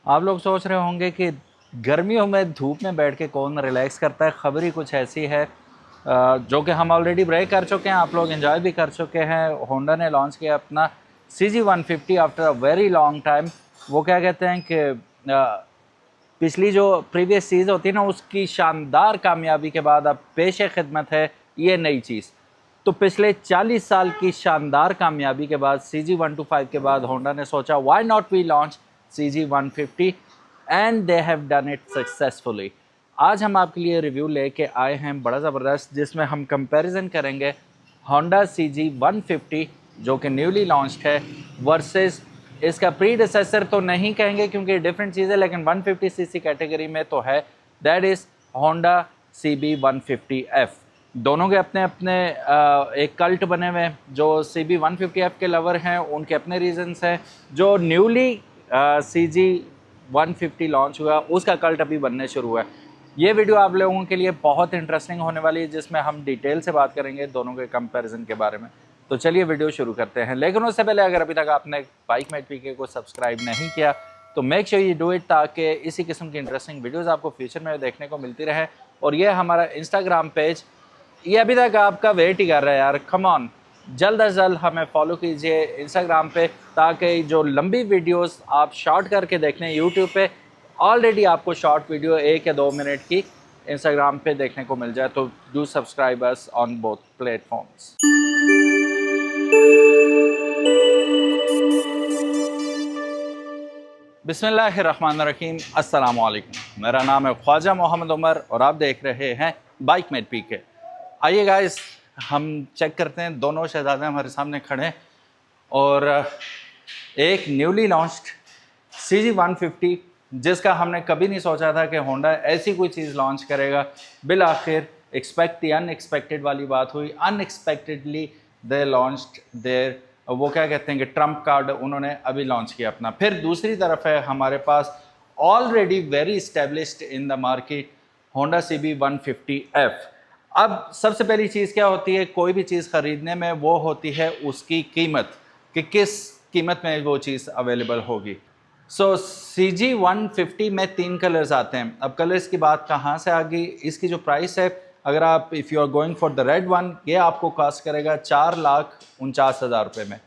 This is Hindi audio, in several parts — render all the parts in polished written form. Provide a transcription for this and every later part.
आप लोग सोच रहे होंगे कि गर्मियों में धूप में बैठ के कौन रिलैक्स करता है। खबर ही कुछ ऐसी है जो कि हम ऑलरेडी ब्रेक कर चुके हैं, आप लोग एंजॉय भी कर चुके हैं। होंडा ने लॉन्च किया अपना CG150 after a very long time. वो क्या कहते हैं कि पिछली जो प्रीवियस चीज़ होती है ना, उसकी शानदार कामयाबी के बाद अब पेश खिदमत है ये नई चीज़। तो पिछले 40 साल की शानदार कामयाबी के बाद CG125 के बाद होंडा ने सोचा why not we launch CG150 and they have done it successfully. आज हम आपके लिए रिव्यू लेके आए हैं बड़ा ज़बरदस्त, जिसमें हम कंपैरिजन करेंगे होंडा CG150 जो कि न्यूली लॉन्च्ड है वर्सेस इसका प्रीडिसेसर तो नहीं कहेंगे क्योंकि डिफरेंट चीज़ है, लेकिन 150cc कैटेगरी में तो है, दैट इज़ होंडा CB150F। दोनों के अपने अपने एक कल्ट बने हुए हैं। जो CB150F के लवर हैं उनके अपने रीजंस हैं। जो न्यूली CG150 लॉन्च हुआ उसका कल्ट अभी बनने शुरू हुआ है। ये वीडियो आप लोगों के लिए बहुत इंटरेस्टिंग होने वाली है, जिसमें हम डिटेल से बात करेंगे दोनों के कंपैरिजन के बारे में। तो चलिए वीडियो शुरू करते हैं, लेकिन उससे पहले अगर अभी तक आपने बाइकमेट पीके को सब्सक्राइब नहीं किया तो make sure you do it, ताकि इसी किस्म की इंटरेस्टिंग वीडियोज़ आपको फ्यूचर में देखने को मिलती रहे। और ये हमारा इंस्टाग्राम पेज, ये अभी तक आपका वेट ही कर रहा है यार, कम ऑन, जल्द अज जल्द हमें फॉलो कीजिए इंस्टाग्राम पे, ताकि जो लंबी वीडियोस आप शॉर्ट करके देखते हैं यूट्यूब पे, ऑलरेडी आपको शॉर्ट वीडियो 1 या 2 मिनट की इंस्टाग्राम पे देखने को मिल जाए। तो do subscribe us on both platforms. बिस्मिल्लाहिर्रहमानिर्रहीम, अस्सलाम वालेकुम। मेरा नाम है ख्वाजा मोहम्मद उमर और आप देख रहे हैं बाइकमेट पीके। आइए गाइस, हम चेक करते हैं। दोनों शहजादे हमारे सामने खड़े हैं और एक न्यूली लॉन्च्ड CG150, जिसका हमने कभी नहीं सोचा था कि होंडा ऐसी कोई चीज़ लॉन्च करेगा। बिल आखिर एक्सपेक्ट दी अनएक्सपेक्टेड वाली बात हुई। अनएक्सपेक्टेडली दे लॉन्च्ड देयर, वो क्या कहते हैं कि ट्रम्प कार्ड उन्होंने अभी लॉन्च किया अपना। फिर दूसरी तरफ है हमारे पास already very established in the market Honda CB150F। अब सबसे पहली चीज़ क्या होती है कोई भी चीज़ ख़रीदने में, वो होती है उसकी कीमत, कि किस कीमत में वो चीज़ अवेलेबल होगी। सो CG150 में 3 कलर्स आते हैं। अब कलर्स की बात कहाँ से आ गई, इसकी जो प्राइस है, अगर आप if you are going for the red one, ये आपको कॉस्ट करेगा 4,49,000 रुपये में।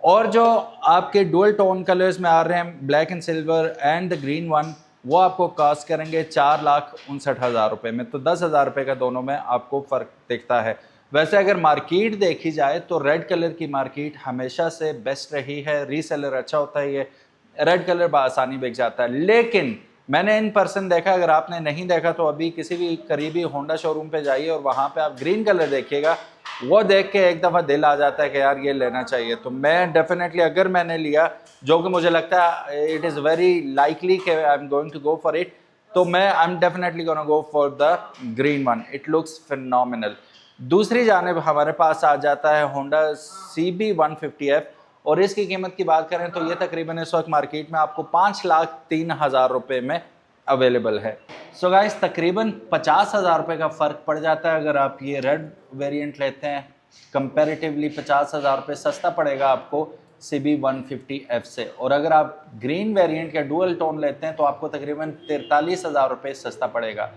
और जो आपके डुअल टोन कलर्स में आ रहे हैं, black and silver and the green one, वो आपको कॉस्ट करेंगे 4,59,000 रुपये में। तो 10,000 रुपये का दोनों में आपको फ़र्क दिखता है। वैसे अगर मार्केट देखी जाए तो रेड कलर की मार्केट हमेशा से बेस्ट रही है, रीसेलर अच्छा होता है, ये रेड कलर बआसानी बिक जाता है। लेकिन मैंने इन पर्सन देखा, अगर आपने नहीं देखा तो अभी किसी भी करीबी होंडा शोरूम पे जाइए और वहाँ पे आप ग्रीन कलर देखिएगा, वो देख के एक दफ़ा दिल आ जाता है कि यार ये लेना चाहिए। तो मैं डेफिनेटली, अगर मैंने लिया, जो कि मुझे लगता है इट इज़ वेरी लाइकली कि I am going to go for it, तो मैं I am definitely gonna go for the green one. It looks phenomenal. दूसरी जानिब हमारे पास आ जाता है होंडा CB150F, और इसकी कीमत की बात करें तो ये तकरीबन इस वक्त मार्केट में आपको 5,03,000 रुपये में अवेलेबल है। सो गाइस, तकरीबन 50,000 रुपये का फ़र्क पड़ जाता है अगर आप ये रेड वेरिएंट लेते हैं। कंपैरेटिवली 50,000 रुपये सस्ता पड़ेगा आपको CB150F से। और अगर आप ग्रीन वेरिएंट या डुअल टोन लेते हैं तो आपको तकरीबन 43,000 रुपये सस्ता पड़ेगा।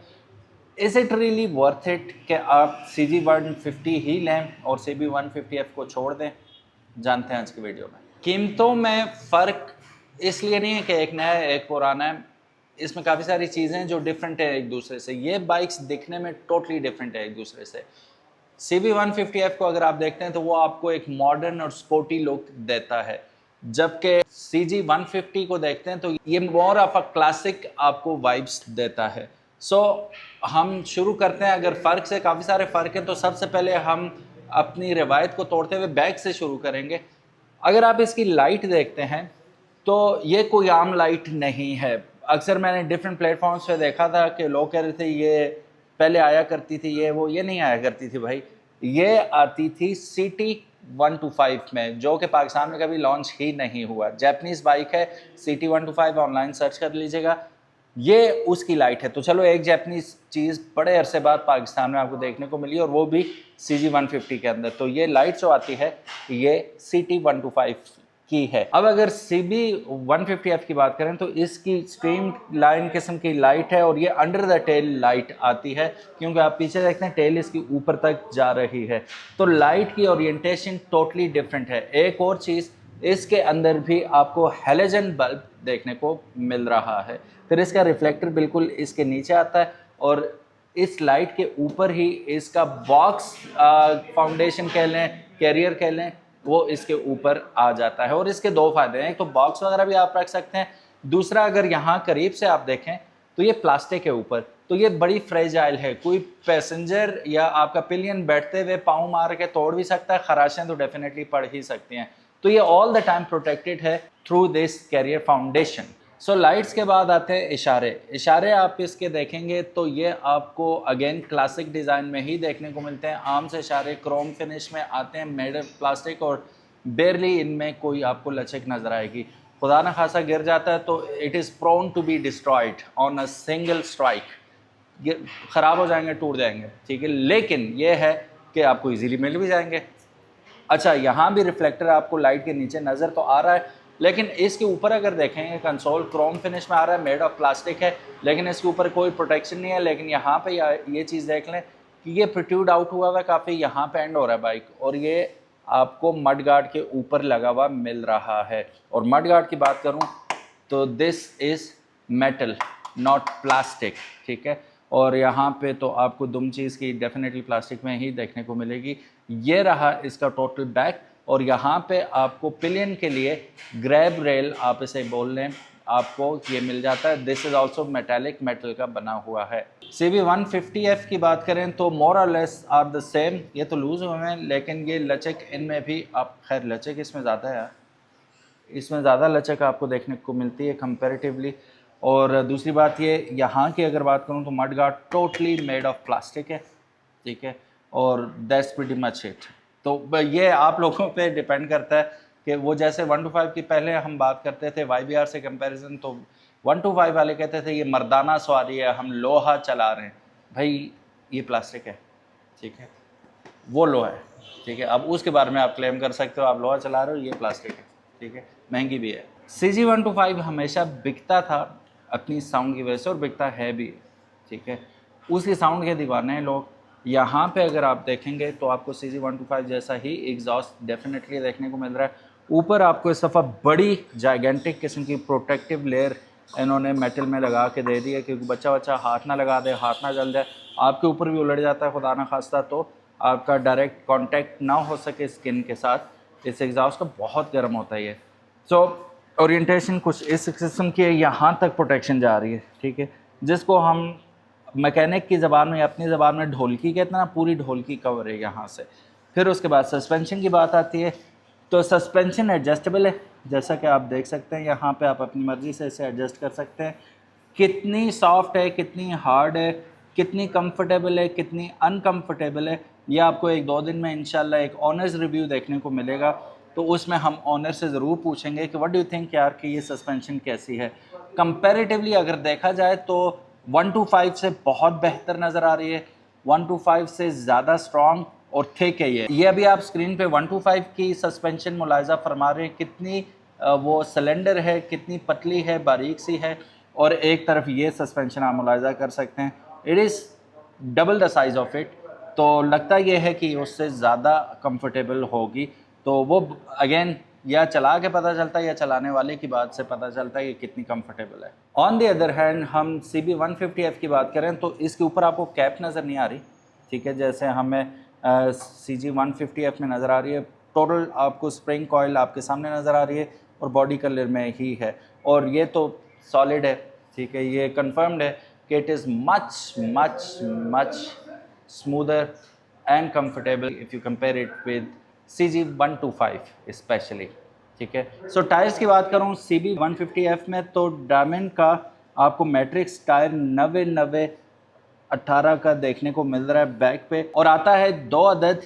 Is it really worth it कि आप CG150 ही लें और CB150F को छोड़ दें? जानते हैं आज की वीडियो में। कीमतों में फ़र्क इसलिए नहीं है कि एक नया है एक पुराना है, इसमें काफ़ी सारी चीज़ें जो डिफरेंट है एक दूसरे से। ये बाइक्स दिखने में टोटली डिफरेंट है एक दूसरे से। CB150F को अगर आप देखते हैं तो वो आपको एक मॉडर्न और स्पोर्टी लुक देता है, जबकि CG150 को देखते हैं तो ये मोर ऑफ अ क्लासिक आपको वाइब्स देता है। सो हम शुरू करते हैं। अगर फ़र्क से काफ़ी सारे फ़र्क हैं तो सबसे पहले हम अपनी रिवायत को तोड़ते हुए बैक से शुरू करेंगे। अगर आप इसकी लाइट देखते हैं तो ये कोई आम लाइट नहीं है। अक्सर मैंने डिफरेंट प्लेटफॉर्म्स पे देखा था कि लोग कह रहे थे ये पहले आया करती थी, ये नहीं आया करती थी भाई। ये आती थी CT125 में, जो कि पाकिस्तान में कभी लॉन्च ही नहीं हुआ। जैपनीज़ बाइक है CT125, ऑनलाइन सर्च कर लीजिएगा, ये उसकी लाइट है। तो चलो, एक जैपनीज़ चीज़ बड़े अरसे बाद पाकिस्तान में आपको देखने को मिली और वो भी CG150 के अंदर। तो ये लाइट जो आती है ये CT125 की है। अब अगर CB 150F की बात करें तो इसकी स्ट्रीम लाइन किस्म की लाइट है और ये अंडर द टेल लाइट आती है, क्योंकि आप पीछे देखते हैं टेल इसकी ऊपर तक जा रही है, तो लाइट की ओरिएंटेशन टोटली डिफरेंट है। एक और चीज़, इसके अंदर भी आपको हैलोजन बल्ब देखने को मिल रहा है। फिर इसका रिफ्लेक्टर बिल्कुल इसके नीचे आता है और इस लाइट के ऊपर ही इसका बॉक्स फाउंडेशन कह लें, कैरियर कह लें, वो इसके ऊपर आ जाता है। और इसके दो फायदे हैं, एक तो बॉक्स वगैरह भी आप रख सकते हैं, दूसरा अगर यहाँ करीब से आप देखें तो ये प्लास्टिक है ऊपर, तो ये बड़ी फ्रेजाइल है। कोई पैसेंजर या आपका पिलियन बैठते हुए पाँव मार के तोड़ भी सकता है, खराशें तो डेफिनेटली पड़ ही सकती हैं। तो ये ऑल द टाइम प्रोटेक्टेड है through this carrier foundation. So lights के बाद आते हैं इशारे आप इसके देखेंगे तो ये आपको अगेन क्लासिक डिज़ाइन में ही देखने को मिलते हैं। आम से इशारे क्रोम फिनिश में आते हैं, मेड ऑफ प्लास्टिक, और बेरली इनमें कोई आपको लचक नज़र आएगी। खुदा न खासा गिर जाता है तो it is prone to be destroyed on a single strike, ये ख़राब हो जाएंगे, टूट जाएंगे, ठीक है। लेकिन ये है कि आपको इजीली मिल भी जाएंगे। अच्छा, यहाँ भी रिफ्लेक्टर आपको लाइट के नीचे नज़र तो आ रहा है, लेकिन इसके ऊपर अगर देखेंगे कंसोल क्रोम फिनिश में आ रहा है, मेड ऑफ प्लास्टिक है, लेकिन इसके ऊपर कोई प्रोटेक्शन नहीं है। लेकिन यहाँ पे ये चीज़ देख लें कि ये प्रोट्रूड आउट हुआ हुआ काफ़ी, यहाँ पे एंड हो रहा है बाइक, और ये आपको मड गार्ड के ऊपर लगा हुआ मिल रहा है। और मड गार्ड की बात करूँ तो this is metal not plastic, ठीक है। और यहाँ पे तो आपको दुम चीज़ की डेफिनेटली प्लास्टिक में ही देखने को मिलेगी। ये रहा इसका टोटल बैक, और यहाँ पे आपको पिलियन के लिए ग्रैब रेल आप इसे बोल लें, आपको ये मिल जाता है। This is also metallic, metal का बना हुआ है। CB 150F की बात करें तो मोर और लेस आर द सेम। ये तो लूज़ हुए हैं, लेकिन ये लचक इनमें भी, आप खैर लचक इसमें ज़्यादा है, इसमें ज़्यादा लचक आपको देखने को मिलती है कंपेरेटिवली। और दूसरी बात ये, यहाँ की अगर बात करूँ तो mud guard totally made of plastic है, ठीक है, और दैट्स प्रीटी मच इट। तो ये आप लोगों पे डिपेंड करता है कि वो जैसे 125 की पहले हम बात करते थे YBR से कंपैरिजन, तो 125 वाले कहते थे ये मर्दाना सवारी है, हम लोहा चला रहे हैं। भाई ये प्लास्टिक है, ठीक है, वो लोहा है, ठीक है। अब उसके बारे में आप क्लेम कर सकते हो आप लोहा चला रहे हो, ये प्लास्टिक है, ठीक है, महंगी भी है। CG 125 हमेशा बिकता था अपनी साउंड की वजह से, और बिकता है भी, ठीक है, उसकी साउंड के दीवाने हैं लोग। यहाँ पे अगर आप देखेंगे तो आपको CG 125 जैसा ही एग्जॉस्ट डेफिनेटली देखने को मिल रहा है। ऊपर आपको इस दफ़ा बड़ी जाइगेंटिक किस्म की प्रोटेक्टिव लेयर इन्होंने मेटल में लगा के दे दी है, क्योंकि बच्चा हाथ ना लगा दे, हाथ ना जल जाए, आपके ऊपर भी उलट जाता है खुदा ना खास्ता, तो आपका डायरेक्ट कांटेक्ट ना हो सके स्किन के साथ। इस एग्जॉस्ट का बहुत गर्म होता है ये। सो ओरिएंटेशन कुछ इस किस्म की है, यहाँ तक प्रोटेक्शन जा रही है, ठीक है, जिसको हम मैकेनिक की ज़बान में, अपनी ज़बान में ढोलकी कहते हैं ना, पूरी ढोलकी कवर है यहाँ से। फिर उसके बाद सस्पेंशन की बात आती है, तो सस्पेंशन एडजस्टेबल है, जैसा कि आप देख सकते हैं, यहाँ पे आप अपनी मर्ज़ी से इसे एडजस्ट कर सकते हैं। कितनी सॉफ्ट है, कितनी हार्ड है, कितनी कंफर्टेबल है, कितनी अनकंफर्टेबल है, ये आपको 1-2 दिन में इंशाल्लाह एक ऑनर्स रिव्यू देखने को मिलेगा। तो उसमें हम ऑनर से ज़रूर पूछेंगे कि व्हाट डू यू थिंक यार कि ये सस्पेंशन कैसी है। कंपैरेटिवली अगर देखा जाए तो 125 से बहुत बेहतर नज़र आ रही है, 125 से ज़्यादा स्ट्रॉन्ग और थिक है ये अभी आप स्क्रीन पे 125 की सस्पेंशन मुलाहिज़ा फरमा रहे हैं, कितनी वो सिलेंडर है, कितनी पतली है, बारीक सी है, और एक तरफ ये सस्पेंशन आप मुलाहिज़ा कर सकते हैं, it is double the size of it. तो लगता ये है कि उससे ज़्यादा कंफर्टेबल होगी। तो वो अगेन या चला के पता चलता है या चलाने वाले की बात से पता चलता है कि कितनी कंफर्टेबल है। ऑन द अदर हैंड हम CB 150F की बात करें तो इसके ऊपर आपको कैप नज़र नहीं आ रही, ठीक है, जैसे हमें CG 150F में नज़र आ रही है। टोटल आपको स्प्रिंग कॉइल आपके सामने नज़र आ रही है और बॉडी कलर में ही है, और ये तो सॉलिड है, ठीक है, ये कन्फर्म्ड है कि it is much much much smoother and comfortable if you compare it with CG 125 specially, ठीक है। सो टायर्स की बात करूँ CB 150F में तो डायमंड का आपको मैट्रिक्स टायर 90-90-18 का देखने को मिल रहा है बैक पे, और आता है 2 अदद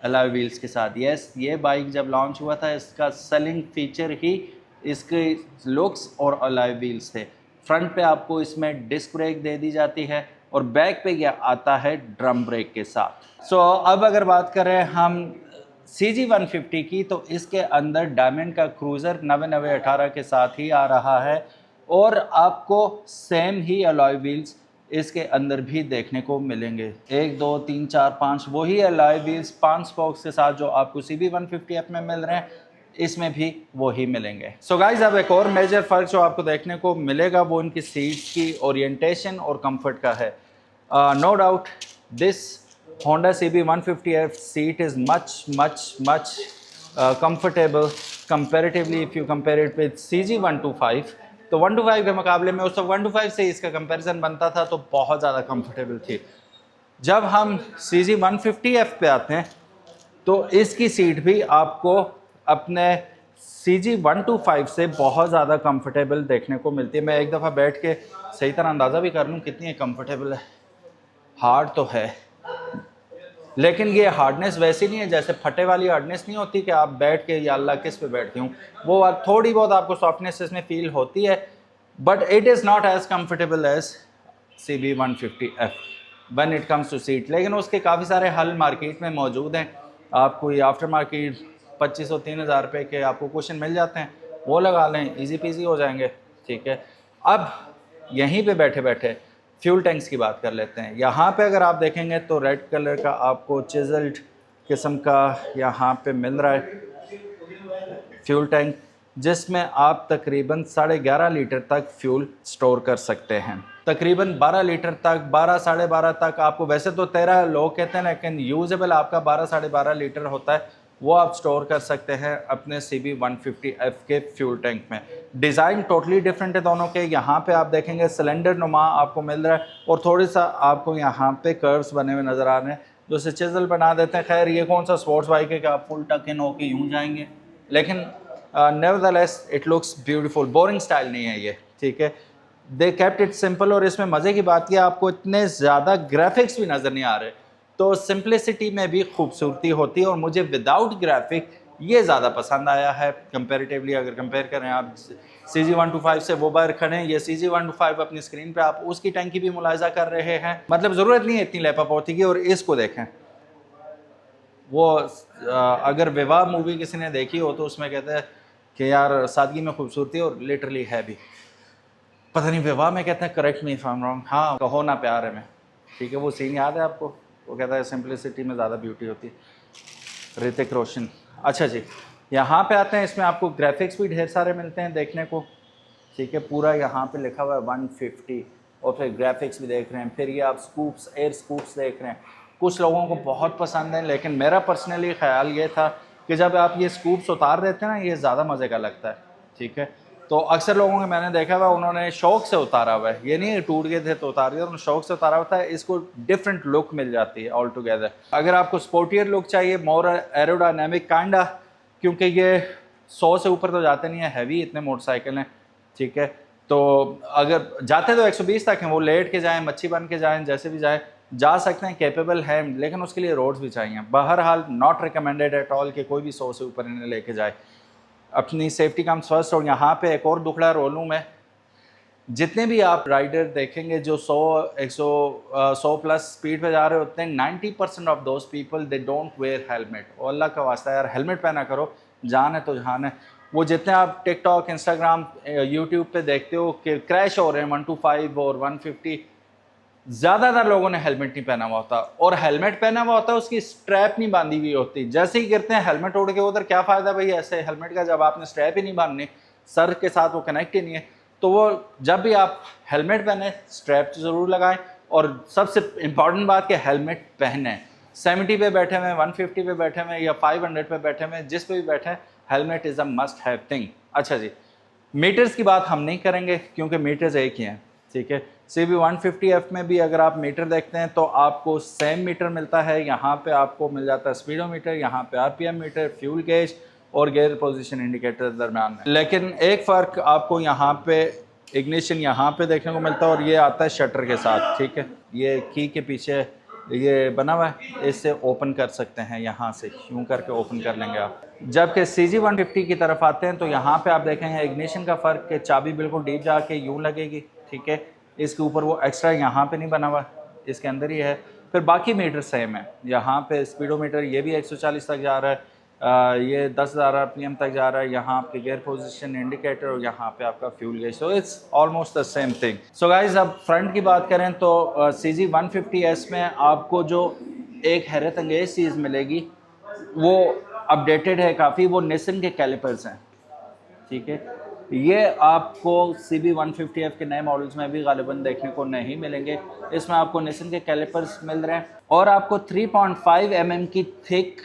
अलॉय व्हील्स के साथ। यस, ये बाइक जब लॉन्च हुआ था इसका सेलिंग फीचर ही इसके लुक्स और अलॉय व्हील्स थे। फ्रंट पे आपको इसमें डिस्क ब्रेक दे दी जाती है और बैक पे यह आता है ड्रम ब्रेक के साथ। सो अब अगर बात करें हम CG150 की, तो इसके अंदर डायमंड का क्रूज़र 9918 के साथ ही आ रहा है और आपको सेम ही अलॉय व्हील्स इसके अंदर भी देखने को मिलेंगे। 1 2 3 4 5 वही अलॉय व्हील्स 5 स्पोक्स के साथ जो आपको CB150F में मिल रहे हैं, इसमें भी वही मिलेंगे। सो गाइज, अब एक और मेजर फ़र्क जो आपको देखने को मिलेगा वो इनकी सीट्स की ओरिएंटेशन और कंफर्ट का है। No doubt this Honda CB150F seat is much comfortable comparatively if you compare it with CG125। तो 125 के मुकाबले में उस 125 से इसका कंपैरिजन बनता था तो बहुत ज़्यादा कंफर्टेबल थी। जब हम CG150F पे आते हैं तो इसकी सीट भी आपको अपने CG125 से बहुत ज़्यादा कंफर्टेबल देखने को मिलती है। मैं एक दफ़ा बैठ के सही तरह अंदाज़ा भी कर लूँ कितनी कंफर्टेबल है। हार्ड तो है, लेकिन ये हार्डनेस वैसी नहीं है जैसे फटे वाली हार्डनेस नहीं होती कि आप बैठ के या अल्लाह किस पे बैठती हूँ, वो थोड़ी बहुत आपको सॉफ्टनेस इसमें फील होती है, but it is not as comfortable as CB150F when it comes to seat. लेकिन उसके काफ़ी सारे हल मार्केट में मौजूद हैं। आपको ये आफ्टर मार्केट 2500-3000 रुपये के आपको क्वेश्चन मिल जाते हैं, वो लगा लें, ईजी पीजी हो जाएंगे। ठीक है, अब यहीं पे बैठे बैठे फ्यूल टैंक्स की बात कर लेते हैं। यहाँ पे अगर आप देखेंगे तो रेड कलर का आपको चिजल्ड किस्म का यहाँ पे मिल रहा है फ्यूल टैंक, जिसमें आप तकरीबन 11.5 लीटर तक फ्यूल स्टोर कर सकते हैं। तकरीबन 12 लीटर तक, 12-12.5 तक आपको, वैसे तो 13 लोग कहते हैं लेकिन यूजेबल आपका 12-12.5 लीटर होता है, वो आप स्टोर कर सकते हैं अपने CB150F के फ्यूल टैंक में। डिज़ाइन टोटली डिफरेंट है दोनों के। यहाँ पे आप देखेंगे सिलेंडर नुमा आपको मिल रहा है और थोड़ी सा आपको यहाँ पे कर्व्स बने हुए नज़र आ रहे हैं जो से चिजल बना देते हैं। खैर, ये कौन सा स्पोर्ट्स बाइक है कि आप फुल टक इन होके यूँ जाएंगे, लेकिन nevertheless it looks beautiful. Boring style नहीं है ये, ठीक है। दे केप्ट इट सिंपल, और इसमें मज़े की बात यह आपको इतने ज़्यादा ग्राफिक्स भी नज़र नहीं आ रहे, तो सिंप्लिसिटी में भी खूबसूरती होती है और मुझे विदाउट ग्राफिक ये ज़्यादा पसंद आया है कंपैरेटिवली। अगर कंपेयर करें आप CG125 से, वो बाहर खड़े हैं, ये CG125 अपनी स्क्रीन पे आप उसकी टैंकी भी मुलाहिजा कर रहे हैं। मतलब ज़रूरत नहीं है इतनी लेपापोती की। और इसको देखें, वो अगर विवाह मूवी किसी ने देखी हो तो उसमें कहते हैं कि यार सादगी में खूबसूरती, और लिटरली है भी। पता नहीं विवाह में कहते हैं, correct me if I am wrong, हाँ, कहो ना प्यार है में, ठीक है, वो सीन याद है आपको? वो कहता है सिंप्लिसिटी में ज़्यादा ब्यूटी होती है। ऋतिक रोशन। अच्छा जी, यहाँ पे आते हैं। इसमें आपको ग्राफिक्स भी ढेर सारे मिलते हैं देखने को, ठीक है। पूरा यहाँ पे लिखा हुआ है 150, और फिर ग्राफिक्स भी देख रहे हैं। फिर ये आप स्कूप्स, एयर स्कूप्स देख रहे हैं। कुछ लोगों को बहुत पसंद है, लेकिन मेरा पर्सनली ख्याल ये था कि जब आप ये स्कूप्स उतार देते हैं ना, ये ज़्यादा मज़े का लगता है, ठीक है। तो अक्सर लोगों को मैंने देखा हुआ उन्होंने शौक से उतारा हुआ है, ये नहीं टूट गए थे तो उतार दिया, उन्होंने शौक से उतारा होता है। इसको डिफरेंट लुक मिल जाती है ऑल टुगेदर। अगर आपको स्पोर्टियर लुक चाहिए, मोर एरोडायनेमिक काइंडा, क्योंकि ये 100 से ऊपर तो जाते नहीं है, हैवी इतने मोटरसाइकिल हैं, ठीक है। तो अगर जाते तो 120 तक हैं, वो लेट के जाएँ, मच्छी बन के जाएँ, जैसे भी जाएँ जा सकते हैं, कैपेबल है, लेकिन उसके लिए रोड्स भी चाहिए। बहरहाल नॉट रिकमेंडेड एट ऑल कि कोई भी 100 से ऊपर इन्हें लेके जाए। अपनी सेफ्टी कम्स फर्स्ट। और यहाँ पे एक और दुखड़ा रोलूँ मैं, जितने भी आप राइडर देखेंगे जो 100 प्लस स्पीड पे जा रहे होते हैं, 90% of those people they don't wear helmet. और अल्लाह का वास्ता यार, हेलमेट पहना करो, जान है तो जान है। वो जितने आप टिकटॉक, इंस्टाग्राम, यूट्यूब पे देखते हो कि क्रैश हो रहे हैं 125 और 150, ज़्यादातर लोगों ने हेलमेट नहीं पहना हुआ होता, और हेलमेट पहना हुआ होता है उसकी स्ट्रैप नहीं बांधी हुई होती। जैसे ही गिरते हैं हेलमेट उड़ के उधर, क्या फ़ायदा भाई ऐसे हेलमेट का जब आपने स्ट्रैप ही नहीं बांधनी, सर के साथ वो कनेक्ट ही नहीं है। तो वो जब भी आप हेलमेट पहने, स्ट्रैप ज़रूर लगाएं। और सबसे इम्पॉर्टेंट बात कि हेलमेट पहने। 70 पे बैठे हुए, 150 पे बैठे हुए या 500 पे बैठे हुए, जिस पे भी बैठे हैं, helmet is a must have thing. अच्छा जी, मीटर्स की बात हम नहीं करेंगे क्योंकि मीटर्स एक ही हैं, ठीक है। CB150F में भी अगर आप मीटर देखते हैं तो आपको सेम मीटर मिलता है। यहाँ पे आपको मिल जाता है स्पीडोमीटर, यहाँ पे RPM मीटर, फ्यूल गेज और गियर पोजीशन इंडिकेटर दरम्यान में। लेकिन एक फ़र्क आपको यहाँ पे इग्निशन यहाँ पे देखने को मिलता है, और ये आता है शटर के साथ, ठीक है। ये की के पीछे ये बना हुआ है, इससे ओपन कर सकते हैं, यहाँ से यूँ करके ओपन कर लेंगे आप। जबकि CG150 की तरफ आते हैं तो यहाँ पे आप देखेंगे इग्निशन का फ़र्क कि चाबी बिल्कुल डीप जाके यूँ लगेगी, ठीक है। इसके ऊपर वो एक्स्ट्रा यहाँ पे नहीं बना हुआ, इसके अंदर ही है। फिर बाकी मीटर सेम है। यहाँ पे स्पीडोमीटर ये भी 140 तक जा रहा है, ये 10,000 RPM तक जा रहा है। यहाँ आपके गियर पोजीशन इंडिकेटर और यहाँ पे आपका fuel gauge, so it's almost the same thing. So guys अब फ्रंट की बात करें तो CG 150S में आपको जो एक हैरत अंगेज चीज़ मिलेगी वो अपडेटेड है काफ़ी, वो निसन के कैलिपर्स हैं, ठीक है। ये आपको CB 150F के नए मॉडल्स में भी गालिबन देखने को नहीं मिलेंगे। इसमें आपको निसन के कैलिपर्स मिल रहे हैं और आपको 3.5 mm की थिक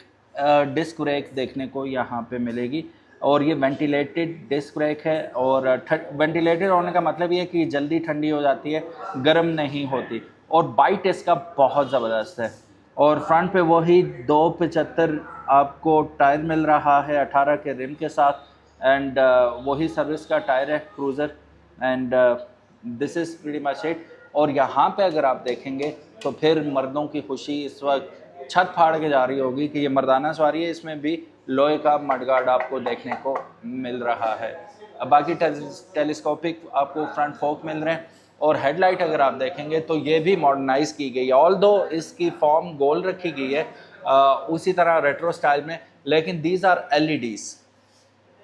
डिस्क ब्रेक देखने को यहाँ पे मिलेगी और ये वेंटिलेटेड डिस्क ब्रेक है। और वेंटिलेटेड होने का मतलब ये कि जल्दी ठंडी हो जाती है, गर्म नहीं होती, और बाइट इसका बहुत ज़बरदस्त है। और फ्रंट पे वही 275 आपको टायर मिल रहा है 18 के रिम के साथ, एंड वही सर्विस का टायर है cruiser, and this is pretty much it. और यहाँ पे अगर आप देखेंगे तो फिर मर्दों की खुशी इस वक्त छत फाड़ के जा रही होगी कि ये मर्दाना सवारी है, इसमें भी लोहे का मडगार्ड आपको देखने को मिल रहा है। अब बाकी टेलीस्कोपिक आपको फ्रंट फोक मिल रहे हैं। और हेडलाइट अगर आप देखेंगे तो ये भी मॉडर्नाइज की गई है, ऑल दो इसकी फॉर्म गोल रखी गई है उसी तरह रेट्रो स्टाइल में, लेकिन दीज आर LEDs,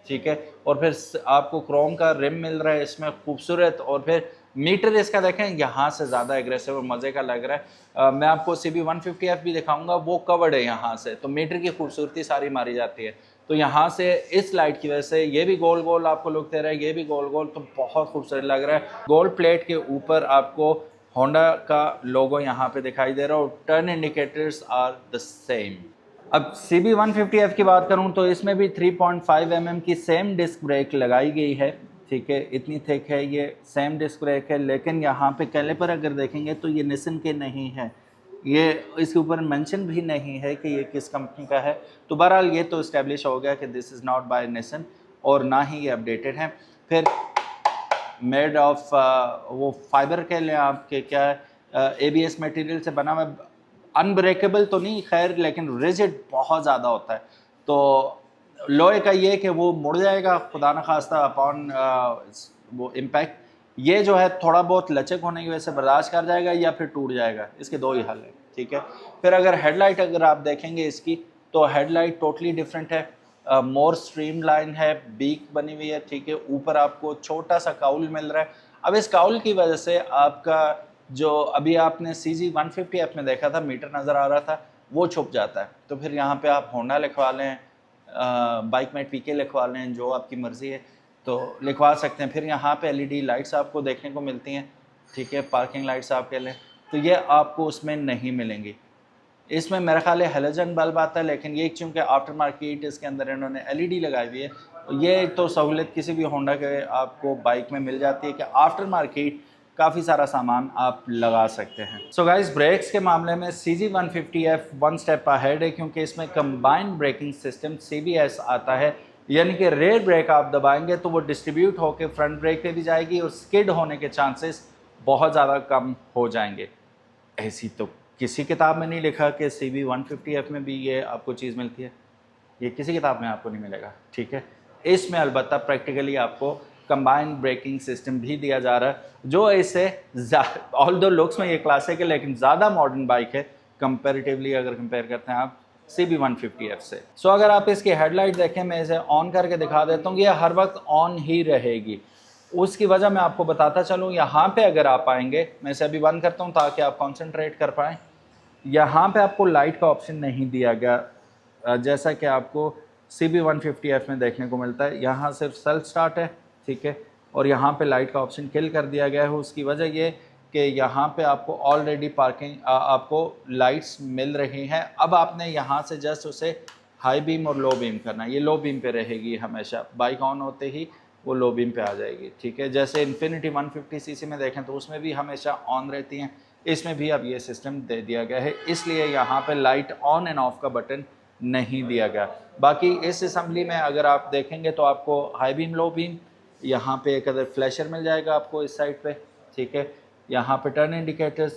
ठीक है। और फिर आपको क्रोम का रिम मिल रहा है इसमें खूबसूरत, और फिर मीटर इसका देखें यहाँ से ज़्यादा एग्रेसिव और मज़े का लग रहा है। मैं आपको CB 150F भी दिखाऊंगा, वो कवर्ड है यहाँ से, तो मीटर की खूबसूरती सारी मारी जाती है। तो यहाँ से इस लाइट की वजह से ये भी गोल गोल आपको लुक दे रहा है, ये भी गोल गोल, तो बहुत खूबसूरत लग रहा है। गोल्ड प्लेट के ऊपर आपको होंडा का लोगो यहाँ पे दिखाई दे रहा है और turn indicators are the same. अब CB 150F की बात करूं तो इसमें भी 3.5 mm की सेम डिस्क ब्रेक लगाई गई है, ठीक है। इतनी थिक है ये, सेम डिस्क ब्रेक है, लेकिन यहाँ पे कैलिपर अगर देखेंगे तो ये निसन के नहीं है, ये इसके ऊपर मेंशन भी नहीं है कि ये किस कंपनी का है। तो बहरहाल ये तो इस्टेब्लिश हो गया कि दिस इज़ नॉट बाय निसन, और ना ही ये अपडेटेड है। फिर मेड ऑफ वो फाइबर के लिए आपके क्या है, ABS मटेरियल से बना हुआ, अनब्रेकेबल तो नहीं खैर, लेकिन रिजिड बहुत ज़्यादा होता है। तो लोहे का ये कि वो मुड़ जाएगा खुदा न खास्ता अपॉन वो इम्पैक्ट, ये जो है थोड़ा बहुत लचक होने की वजह से बर्दाश्त कर जाएगा या फिर टूट जाएगा, इसके दो ही हल है, ठीक है। फिर अगर हेडलाइट अगर आप देखेंगे इसकी तो हेडलाइट टोटली डिफरेंट है, मोर स्ट्रीमलाइन है, बीक बनी हुई है, ठीक है। ऊपर आपको छोटा सा काउल मिल रहा है। अब इस काउल की वजह से आपका जो अभी आपने CG 150F में देखा था मीटर नज़र आ रहा था, वो छुप जाता है। तो फिर यहाँ पे आप होंडा लिखवा लें, बाइकमेट PK लिखवा लें, जो आपकी मर्ज़ी है तो लिखवा सकते हैं। फिर यहाँ पे LED लाइट्स आपको देखने को मिलती हैं, ठीक है। पार्किंग लाइट्स आप कह लें, तो ये आपको उसमें नहीं मिलेंगी। इसमें मेरा ख्याल है हेलोजन बल्ब आता है, लेकिन ये चूँकि आफ्टर मार्केट इसके अंदर इन्होंने LED लगाई हुई है, ये तो सहूलत किसी भी होंडा के आपको बाइक में मिल जाती है कि आफ्टर मार्केट काफ़ी सारा सामान आप लगा सकते हैं। सो गाइस ब्रेक्स के मामले में CG 150F one step ahead है, क्योंकि इसमें कंबाइंड ब्रेकिंग सिस्टम CBS आता है, यानी कि रेयर ब्रेक आप दबाएंगे तो वो डिस्ट्रीब्यूट होकर फ्रंट ब्रेक पे भी जाएगी और स्किड होने के चांसेस बहुत ज़्यादा कम हो जाएंगे। ऐसी तो किसी किताब में नहीं लिखा कि CB 150F में भी ये आपको चीज़ मिलती है, ये किसी किताब में आपको नहीं मिलेगा, ठीक है। इसमें अलबत्ता प्रैक्टिकली आपको कंबाइंड ब्रेकिंग सिस्टम भी दिया जा रहा है, जो इसे ऑल दो लुक्स में ये क्लासिक है, लेकिन ज़्यादा मॉडर्न बाइक है कंपेरेटिवली अगर कंपेयर करते हैं आप CB 150F से। सो अगर आप इसकी हेडलाइट देखें, मैं इसे ऑन करके दिखा देता हूँ, ये हर वक्त ऑन ही रहेगी। उसकी वजह मैं आपको बताता चलूँ, यहाँ पे अगर आप आएंगे, मैं इसे अभी बंद करता हूँ ताकि आप कॉन्सेंट्रेट कर पाएँ। यहाँ पे आपको लाइट का ऑप्शन नहीं दिया गया जैसा कि आपको CB 150F में देखने को मिलता है। यहाँ सिर्फ सेल्फ स्टार्ट है, ठीक है, और यहाँ पे लाइट का ऑप्शन किल कर दिया गया है। उसकी वजह ये कि यहाँ पे आपको ऑलरेडी पार्किंग आपको लाइट्स मिल रही हैं। अब आपने यहाँ से जस्ट उसे हाई बीम और लो बीम करना है, ये लो बीम पे रहेगी हमेशा, बाइक ऑन होते ही वो लो बीम पे आ जाएगी, ठीक है। जैसे इन्फिनिटी 150cc में देखें तो उसमें भी हमेशा ऑन रहती हैं, इसमें भी अब ये सिस्टम दे दिया गया है, इसलिए यहाँ पे लाइट ऑन एंड ऑफ का बटन नहीं दिया गया। बाकी इस असेंबली में अगर आप देखेंगे तो आपको हाई बीम लो बीम, यहाँ पे एक अदर फ्लैशर मिल जाएगा आपको इस साइड पे, ठीक है। यहाँ पे टर्न इंडिकेटर्स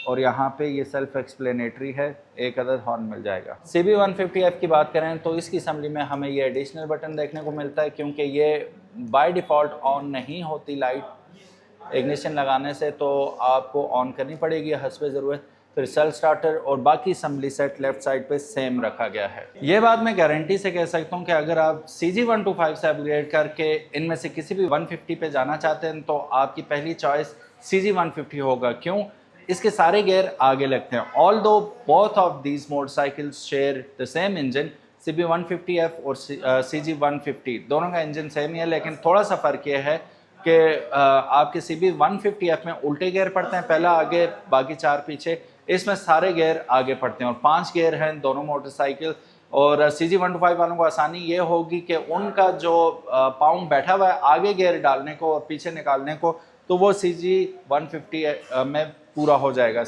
और यहाँ पे ये सेल्फ एक्सप्लेनेटरी है, एक अदर हॉर्न मिल जाएगा। CB 150F की बात करें तो इसकी असेंबली में हमें ये एडिशनल बटन देखने को मिलता है, क्योंकि ये बाय डिफ़ॉल्ट ऑन नहीं होती लाइट इग्निशन लगाने से, तो आपको ऑन करनी पड़ेगी हस्बे ज़रूरत। फिर सेल्फ स्टार्टर और बाकी असम्बली सेट लेफ्ट साइड पे सेम रखा गया है। ये बात मैं गारंटी से कह सकता हूँ कि अगर आप CG125 से अपग्रेड करके इनमें से किसी भी 150 पे जाना चाहते हैं तो आपकी पहली चॉइस CG150 होगा। क्यों? इसके सारे गियर आगे लगते हैं। Although both of these motorcycles share the same engine, CB150F और CG150 दोनों का इंजन सेम ही है, लेकिन थोड़ा सा फ़र्क ये है कि आपके CB150F में उल्टे गियर पड़ते हैं, पहला आगे बाकी 4 पीछे। इसमें सारे गियर आगे पड़ते हैं और 5 गियर हैं दोनों मोटरसाइकिल। और CG125 वालों को आसानी ये होगी कि उनका जो पाउंड बैठा हुआ है आगे गियर डालने को और पीछे निकालने को, तो वो CG150 में पूरा हो जाएगा।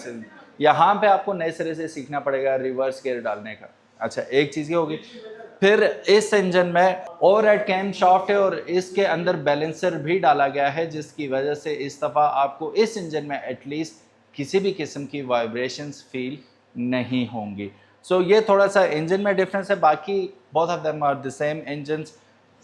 यहाँ पे आपको नए सिरे से सीखना पड़ेगा रिवर्स गियर डालने का। अच्छा, एक चीज़ ये होगी। फिर इस इंजन में ओवरहेड कैम शाफ्ट है और इसके अंदर बैलेंसर भी डाला गया है, जिसकी वजह से इस दफ़ा आपको इस इंजन में एटलीस्ट किसी भी किस्म की वाइब्रेशंस फील नहीं होंगी। सो ये थोड़ा सा इंजन में डिफरेंस है, बाकी both of them are the same engines.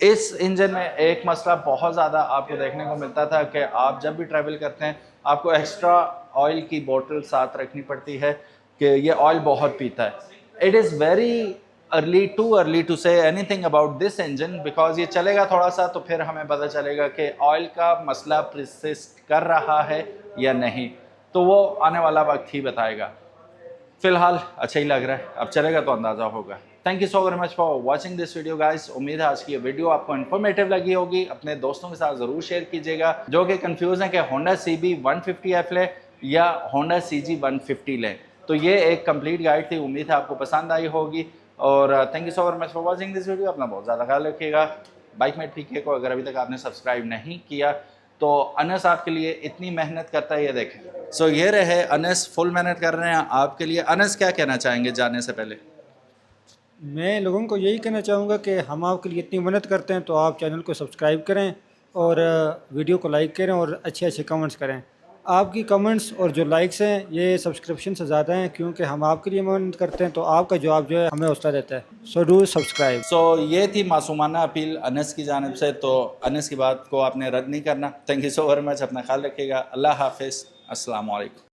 इस इंजन में एक मसला बहुत ज़्यादा आपको देखने को मिलता था कि आप जब भी ट्रैवल करते हैं आपको एक्स्ट्रा ऑयल की बोतल साथ रखनी पड़ती है कि ये ऑयल बहुत पीता है। It is very too early to say anything about this engine, because ये चलेगा थोड़ा सा तो फिर हमें पता चलेगा कि ऑयल का मसला प्रसिस्ट कर रहा है या नहीं, तो वो आने वाला वक्त ही बताएगा। फिलहाल अच्छा ही लग रहा है, अब चलेगा तो अंदाज़ा होगा। Thank you so very much for watching this video guys. उम्मीद है आज की ये वीडियो आपको इन्फॉर्मेटिव लगी होगी। अपने दोस्तों के साथ ज़रूर शेयर कीजिएगा जो कि कंफ्यूज हैं कि होंडा CB150F लें या होंडा CG150 लें। तो ये एक कंप्लीट गाइड थी, उम्मीद है आपको पसंद आई होगी। और thank you so very much for watching this video. अपना बहुत ज़्यादा ख्याल रखिएगा। बाइकमेट पीके को अगर अभी तक आपने सब्सक्राइब नहीं किया तो अनस आपके लिए इतनी मेहनत करता है, ये देखें। सो ये रहे अनस, फुल मेहनत कर रहे हैं आपके लिए। अनस क्या कहना चाहेंगे जाने से पहले? मैं लोगों को यही कहना चाहूँगा कि हम आपके लिए इतनी मेहनत करते हैं तो आप चैनल को सब्सक्राइब करें और वीडियो को लाइक करें और अच्छे अच्छे कमेंट्स करें। आपकी कमेंट्स और जो लाइक्स हैं ये सब्सक्रिप्शन से ज़्यादा हैं, क्योंकि हम आपके लिए मेहनत करते हैं तो आपका जवाब जो है हमें हौसला देता है। So do subscribe. सो ये थी मासूमाना अपील अनस की जानिब से, तो अनस की बात को आपने रद्द नहीं करना। Thank you so very much. अपना ख्याल रखिएगा। अल्लाह हाफिज़। अस्सलाम वालेकुम।